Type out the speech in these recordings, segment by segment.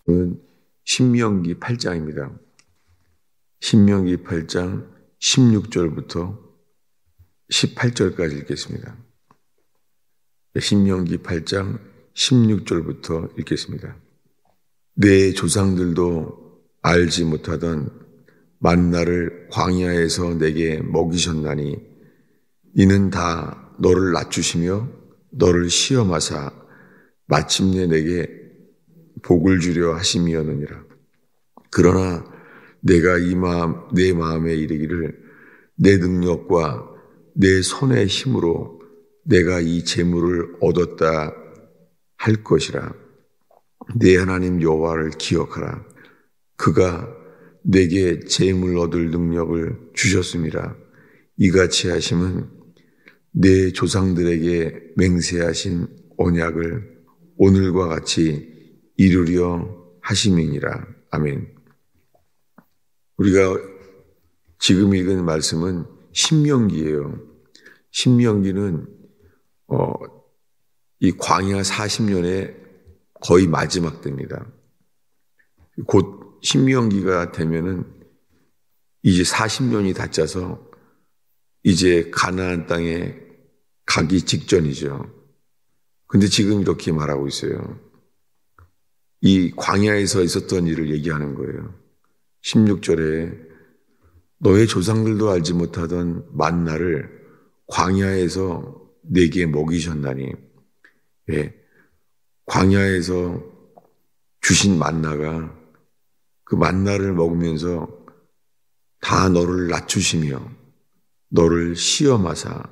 은 신명기 8장입니다. 신명기 8장 16절부터 18절까지 읽겠습니다. 신명기 8장 16절부터 읽겠습니다. 내 조상들도 알지 못하던 만나를 광야에서 내게 먹이셨나니 이는 다 너를 낮추시며 너를 시험하사 마침내 내게 복을 주려 하심이었느니라. 그러나 내가 내 마음에 이르기를 내 능력과 내 손의 힘으로 내가 이 재물을 얻었다 할 것이라. 내 하나님 여호와를 기억하라. 그가 내게 재물 얻을 능력을 주셨음이라. 이같이 하심은 내 조상들에게 맹세하신 언약을 오늘과 같이 이루려 하심이니라. 아멘. 우리가 지금 읽은 말씀은 신명기예요. 신명기는 이 광야 40년의 거의 마지막 때입니다. 곧 신명기가 되면은 이제 40년이 다 짜서 이제 가나안 땅에 가기 직전이죠. 근데 지금 이렇게 말하고 있어요. 이 광야에서 있었던 일을 얘기하는 거예요. 16절에 너의 조상들도 알지 못하던 만나를 광야에서 내게 먹이셨나니. 예, 광야에서 주신 만나가 그 만나를 먹으면서 다 너를 낮추시며 너를 시험하사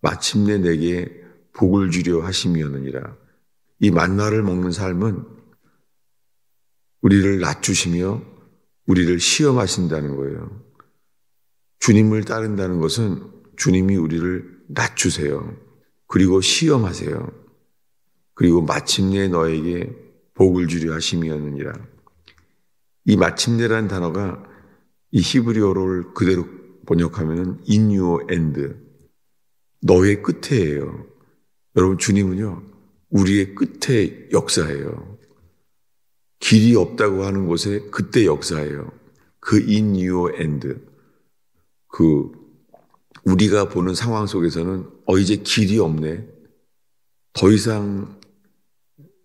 마침내 내게 복을 주려 하심이었느니라. 이 만나를 먹는 삶은 우리를 낮추시며 우리를 시험하신다는 거예요. 주님을 따른다는 것은 주님이 우리를 낮추세요. 그리고 시험하세요. 그리고 마침내 너에게 복을 주려 하심이었느니라. 이 마침내라는 단어가 이 히브리어를 그대로 번역하면 in your end, 너의 끝에예요. 여러분, 주님은요 우리의 끝에 역사예요. 길이 없다고 하는 곳에 그때 역사예요. 그 in your end, 그 우리가 보는 상황 속에서는 이제 길이 없네, 더 이상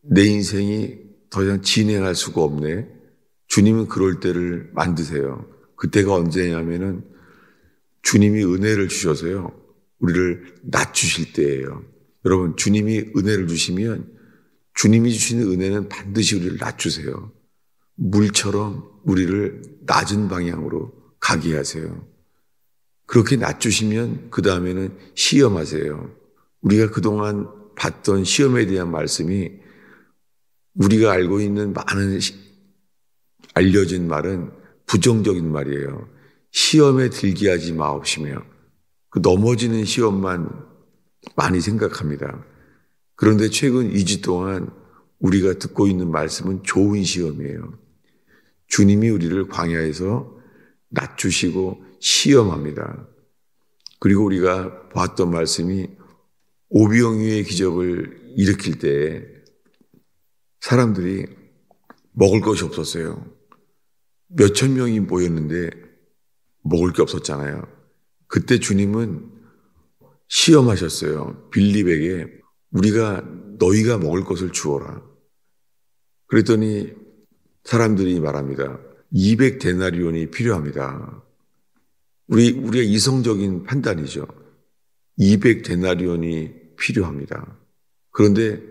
내 인생이 더 이상 진행할 수가 없네. 주님은 그럴 때를 만드세요. 그때가 언제냐면은 주님이 은혜를 주셔서요 우리를 낮추실 때예요. 여러분, 주님이 은혜를 주시면 주님이 주시는 은혜는 반드시 우리를 낮추세요. 물처럼 우리를 낮은 방향으로 가게 하세요. 그렇게 낮추시면 그 다음에는 시험하세요. 우리가 그동안 봤던 시험에 대한 말씀이 우리가 알고 있는 많은 알려진 말은 부정적인 말이에요. 시험에 들게 하지 마옵시며, 그 넘어지는 시험만 많이 생각합니다. 그런데 최근 2주 동안 우리가 듣고 있는 말씀은 좋은 시험이에요. 주님이 우리를 광야에서 낮추시고 시험합니다. 그리고 우리가 봤던 말씀이 오병이어의 기적을 일으킬 때 사람들이 먹을 것이 없었어요. 몇천 명이 모였는데 먹을 게 없었잖아요. 그때 주님은 시험하셨어요. 빌립에게 너희가 먹을 것을 주어라. 그랬더니 사람들이 말합니다. 200데나리온이 필요합니다. 우리가 이성적인 판단이죠. 200데나리온이 필요합니다. 그런데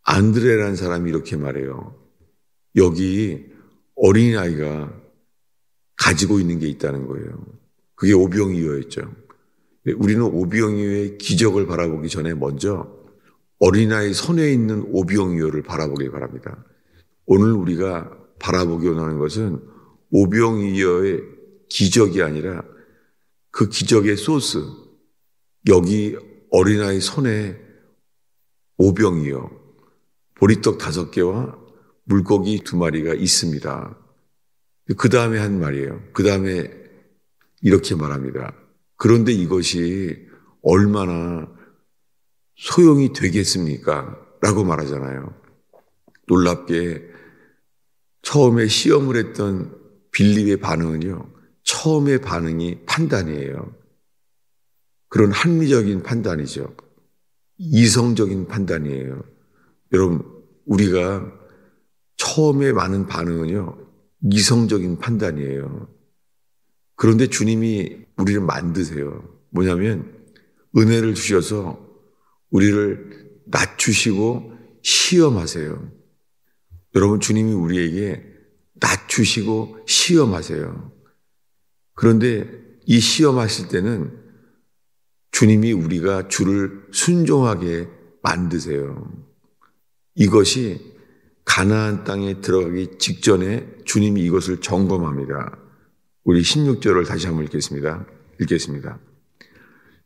안드레라는 사람이 이렇게 말해요. 여기 어린아이가 가지고 있는 게 있다는 거예요. 그게 오병이어였죠. 우리는 오병이어의 기적을 바라보기 전에 먼저 어린아이 손에 있는 오병이어를 바라보길 바랍니다. 오늘 우리가 바라보기 원하는 것은 오병이어의 기적이 아니라 그 기적의 소스, 여기 어린아이 손에 오병이어, 보리떡 5개와 물고기 2마리가 있습니다. 그 다음에 한 말이에요. 그 다음에 이렇게 말합니다. 그런데 이것이 얼마나 소용이 되겠습니까? 라고 말하잖아요. 놀랍게 처음에 시험을 했던 빌립의 반응은요, 처음의 반응이 판단이에요. 그런 합리적인 판단이죠. 이성적인 판단이에요. 여러분, 우리가 처음에 많은 반응은요, 이성적인 판단이에요. 그런데 주님이 우리를 만드세요. 뭐냐면 은혜를 주셔서 우리를 낮추시고 시험하세요. 여러분, 주님이 우리에게 낮추시고 시험하세요. 그런데 이 시험하실 때는 주님이 우리가 주를 순종하게 만드세요. 이것이 가나안 땅에 들어가기 직전에 주님이 이것을 점검합니다. 우리 16절을 다시 한번 읽겠습니다.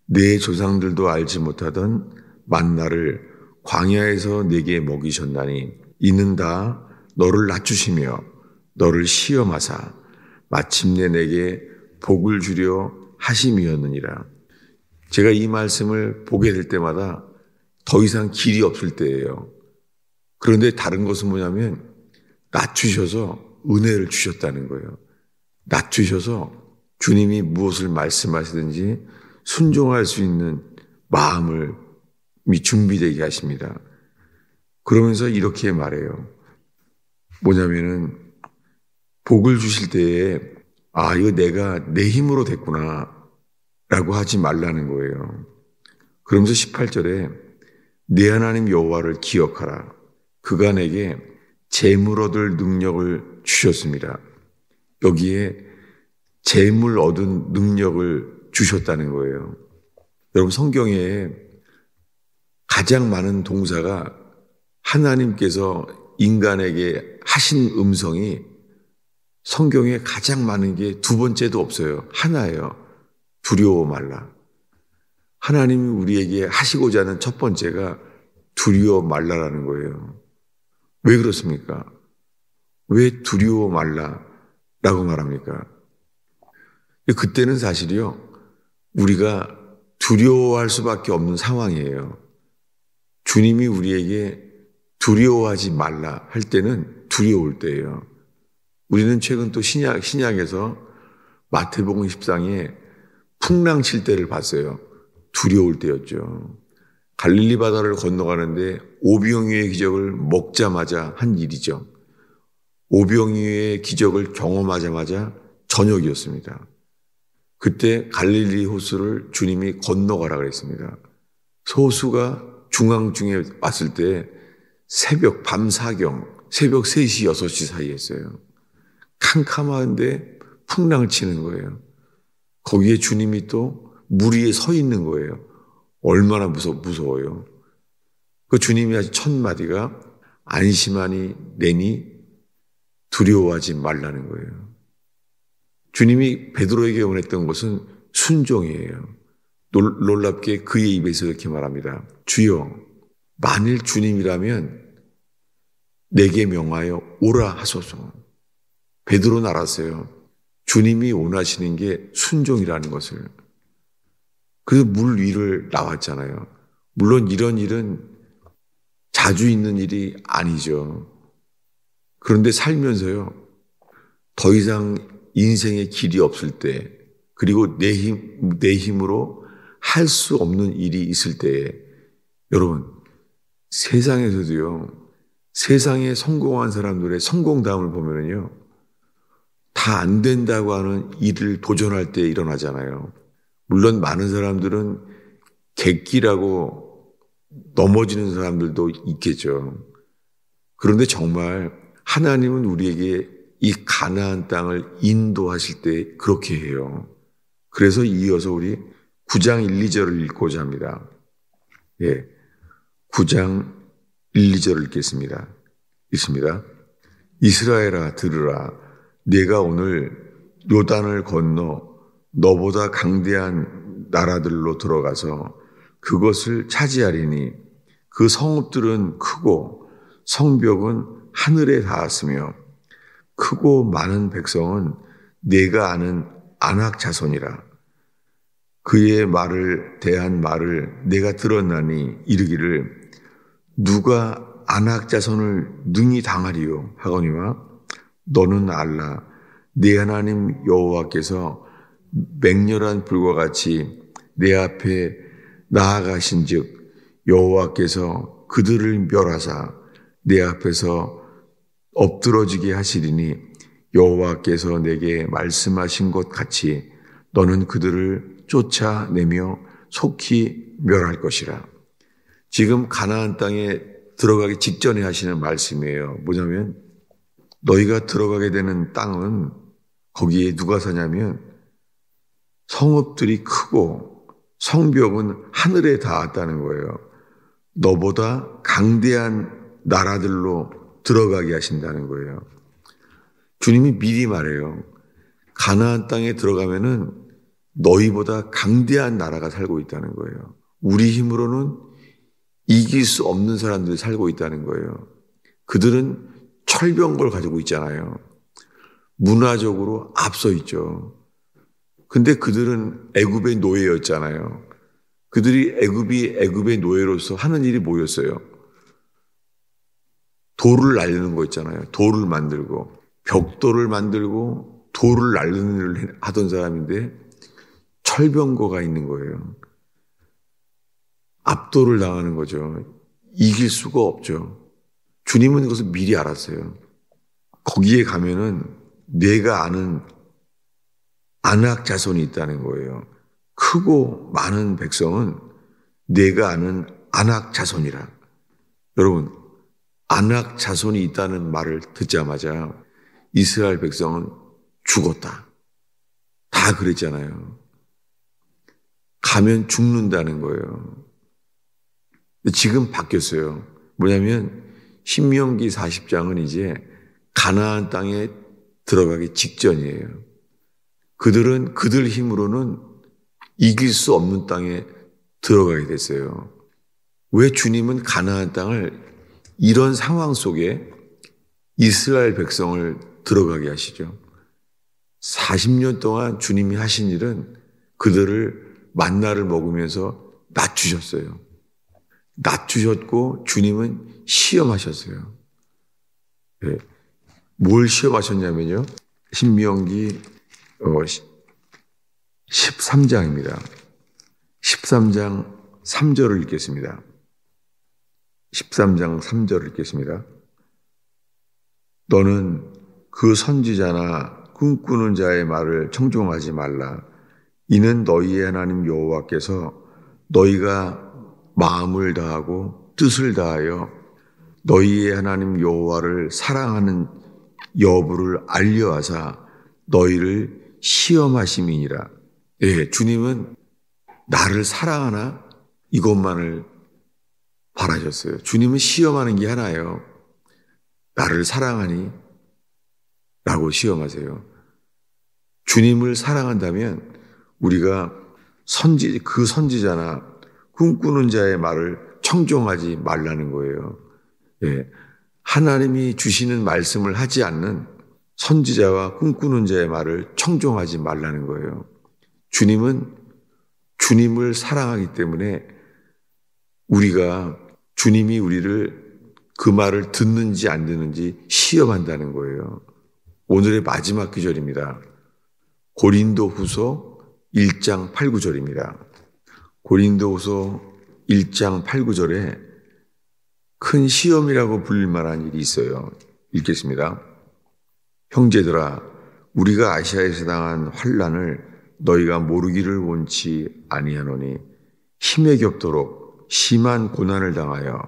내 조상들도 알지 못하던 만나를 광야에서 내게 먹이셨나니 이는 다 너를 낮추시며 너를 시험하사 마침내 내게 복을 주려 하심이었느니라. 제가 이 말씀을 보게 될 때마다 더 이상 길이 없을 때예요. 그런데 다른 것은 뭐냐면 낮추셔서 은혜를 주셨다는 거예요. 낮추셔서 주님이 무엇을 말씀하시든지 순종할 수 있는 마음을 준비되게 하십니다. 그러면서 이렇게 말해요. 뭐냐면은 복을 주실 때에 이거 내가 내 힘으로 됐구나 라고 하지 말라는 거예요. 그러면서 18절에 내 하나님 여호와를 기억하라. 그가 내게 재물 얻을 능력을 주셨습니다. 여기에 재물 얻은 능력을 주셨다는 거예요. 여러분, 성경에 가장 많은 동사가 하나님께서 인간에게 하신 음성이 성경에 가장 많은 게 두 번째도 없어요. 하나예요. 두려워 말라. 하나님이 우리에게 하시고자 하는 첫 번째가 두려워 말라라는 거예요. 왜 그렇습니까? 왜 두려워 말라라고 말합니까? 그때는 사실이요, 우리가 두려워할 수밖에 없는 상황이에요. 주님이 우리에게 두려워하지 말라 할 때는 두려울 때예요. 우리는 최근 또 신약에서 마태복음 10장에 풍랑 칠 때를 봤어요. 두려울 때였죠. 갈릴리 바다를 건너가는데 오병이어의 기적을 먹자마자 한 일이죠. 오병이어의 기적을 경험하자마자 저녁이었습니다. 그때 갈릴리 호수를 주님이 건너가라 그랬습니다. 호수가 중앙중에 왔을 때 밤 사경, 새벽 3시, 6시 사이였어요. 캄캄한데 풍랑을 치는 거예요. 거기에 주님이 또 물 위에 서 있는 거예요. 얼마나 무서워요. 그 주님이 하신 첫 마디가 안심하니 내니 두려워하지 말라는 거예요. 주님이 베드로에게 원했던 것은 순종이에요. 놀랍게 그의 입에서 이렇게 말합니다. 주여, 만일 주님이라면 내게 명하여 오라 하소서. 베드로는 알았어요. 주님이 원하시는 게 순종이라는 것을. 그래서 물 위를 나왔잖아요. 물론 이런 일은 자주 있는 일이 아니죠. 그런데 살면서요, 더 이상 인생의 길이 없을 때, 그리고 내 힘으로 할 수 없는 일이 있을 때에, 여러분, 세상에서도요, 세상에 성공한 사람들의 성공담을 보면은요, 다 안 된다고 하는 일을 도전할 때 일어나잖아요. 물론 많은 사람들은 객기라고 넘어지는 사람들도 있겠죠. 그런데 정말 하나님은 우리에게 이 가나안 땅을 인도하실 때 그렇게 해요. 그래서 이어서 우리 9장 1, 2절을 읽고자 합니다. 9장 1, 2절을 읽겠습니다. 읽습니다. 이스라엘아 들으라. 내가 오늘 요단을 건너 너보다 강대한 나라들로 들어가서 그것을 차지하리니 그 성읍들은 크고 성벽은 하늘에 닿았으며 크고 많은 백성은 내가 아는 아낙 자손이라. 그의 말을 대한 말을 내가 들었나니 이르기를 누가 아낙 자손을 능히 당하리요 하거니와 너는 알라. 네 하나님 여호와께서 맹렬한 불과 같이 내 앞에 나아가신즉 여호와께서 그들을 멸하사 내 앞에서 엎드러지게 하시리니 여호와께서 내게 말씀하신 것 같이 너는 그들을 쫓아내며 속히 멸할 것이라. 지금 가나안 땅에 들어가기 직전에 하시는 말씀이에요. 뭐냐면 너희가 들어가게 되는 땅은 거기에 누가 사냐면 성읍들이 크고 성벽은 하늘에 닿았다는 거예요. 너보다 강대한 나라들로 들어가게 하신다는 거예요. 주님이 미리 말해요. 가나안 땅에 들어가면은 너희보다 강대한 나라가 살고 있다는 거예요. 우리 힘으로는 이길 수 없는 사람들이 살고 있다는 거예요. 그들은 철병걸 가지고 있잖아요. 문화적으로 앞서 있죠. 근데 그들은 애굽의 노예였잖아요. 그들이 애굽의 노예로서 하는 일이 뭐였어요? 돌을 날리는 거 있잖아요. 돌을 만들고 벽돌을 만들고 돌을 날리는 일을 하던 사람인데 철병거가 있는 거예요. 압도를 당하는 거죠. 이길 수가 없죠. 주님은 그것을 미리 알았어요. 거기에 가면은 내가 아는 안악 자손이 있다는 거예요. 크고 많은 백성은 내가 아는 안악 자손이라. 여러분, 안악 자손이 있다는 말을 듣자마자 이스라엘 백성은 죽었다. 다 그랬잖아요. 가면 죽는다는 거예요. 지금 바뀌었어요. 뭐냐면 신명기 40장은 이제 가나안 땅에 들어가기 직전이에요. 그들은 그들 힘으로는 이길 수 없는 땅에 들어가게 됐어요. 왜 주님은 가나안 땅을 이런 상황 속에 이스라엘 백성을 들어가게 하시죠? 40년 동안 주님이 하신 일은 그들을 만나를 먹으면서 낮추셨어요. 낮추셨고 주님은 시험하셨어요. 네. 뭘 시험하셨냐면요. 신명기 13장입니다. 13장 3절을 읽겠습니다. 13장 3절을 읽겠습니다. 너는 그 선지자나 꿈꾸는 자의 말을 청종하지 말라. 이는 너희의 하나님 여호와께서 너희가 마음을 다하고 뜻을 다하여 너희의 하나님 여호와를 사랑하는 여부를 알려하사 너희를 시험하심이니라. 예, 주님은 나를 사랑하나 이것만을 바라셨어요. 주님은 시험하는 게 하나예요. 나를 사랑하니? 라고 시험하세요. 주님을 사랑한다면 우리가 그 선지자나 꿈꾸는 자의 말을 청종하지 말라는 거예요. 예. 하나님이 주시는 말씀을 하지 않는 선지자와 꿈꾸는 자의 말을 청종하지 말라는 거예요. 주님은 주님을 사랑하기 때문에 우리가 주님이 우리를 그 말을 듣는지 안 듣는지 시험한다는 거예요. 오늘의 마지막 구절입니다. 고린도후서 1장 8, 9절입니다. 고린도후서 1장 8, 9절에 큰 시험이라고 불릴 만한 일이 있어요. 읽겠습니다. 형제들아, 우리가 아시아에서 당한 환난을 너희가 모르기를 원치 아니하노니 힘에 겹도록 심한 고난을 당하여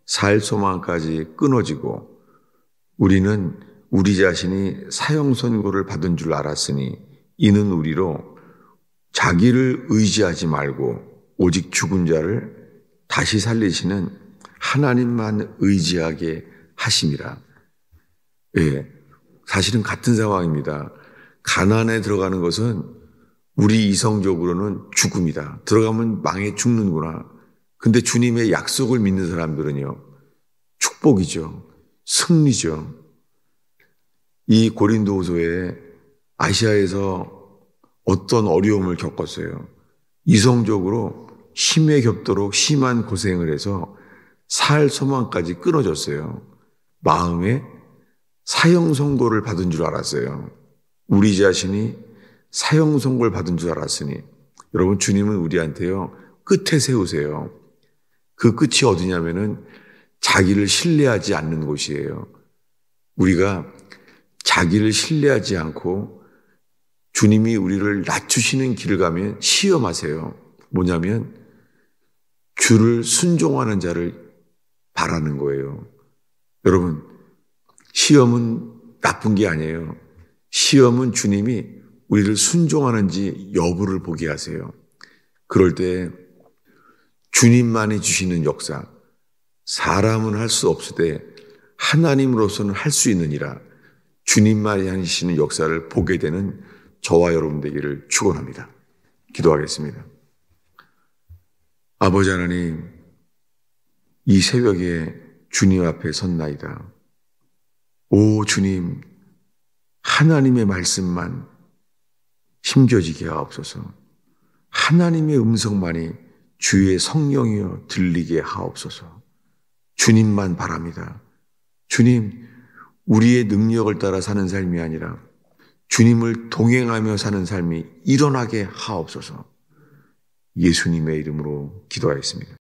살 소망까지 끊어지고 우리는 우리 자신이 사형 선고를 받은 줄 알았으니 이는 우리로 자기를 의지하지 말고 오직 죽은 자를 다시 살리시는 하나님만 의지하게 하심이라. 예, 사실은 같은 상황입니다. 가나안에 들어가는 것은 우리 이성적으로는 죽음이다. 들어가면 망해 죽는구나. 근데 주님의 약속을 믿는 사람들은요, 축복이죠. 승리죠. 이 고린도후서에 아시아에서 어떤 어려움을 겪었어요. 이성적으로 힘에 겹도록 심한 고생을 해서 살 소망까지 끊어졌어요. 마음에 사형 선고를 받은 줄 알았어요. 우리 자신이 사형 선고를 받은 줄 알았으니 여러분, 주님은 우리한테요 끝에 세우세요. 그 끝이 어디냐면은 자기를 신뢰하지 않는 곳이에요. 우리가 자기를 신뢰하지 않고 주님이 우리를 낮추시는 길을 가면 시험하세요. 뭐냐면 주를 순종하는 자를 바라는 거예요. 여러분, 시험은 나쁜 게 아니에요. 시험은 주님이 우리를 순종하는지 여부를 보게 하세요. 그럴 때 주님만이 주시는 역사, 사람은 할 수 없으되 하나님으로서는 할 수 있느니라, 주님만이 하시는 역사를 보게 되는 저와 여러분 되기를 축원합니다. 기도하겠습니다. 아버지 하나님, 이 새벽에 주님 앞에 섰나이다. 오 주님, 하나님의 말씀만 힘겨지게 하옵소서. 하나님의 음성만이 주의 성령이여 들리게 하옵소서. 주님만 바랍니다. 주님, 우리의 능력을 따라 사는 삶이 아니라 주님을 동행하며 사는 삶이 일어나게 하옵소서. 예수님의 이름으로 기도하였습니다.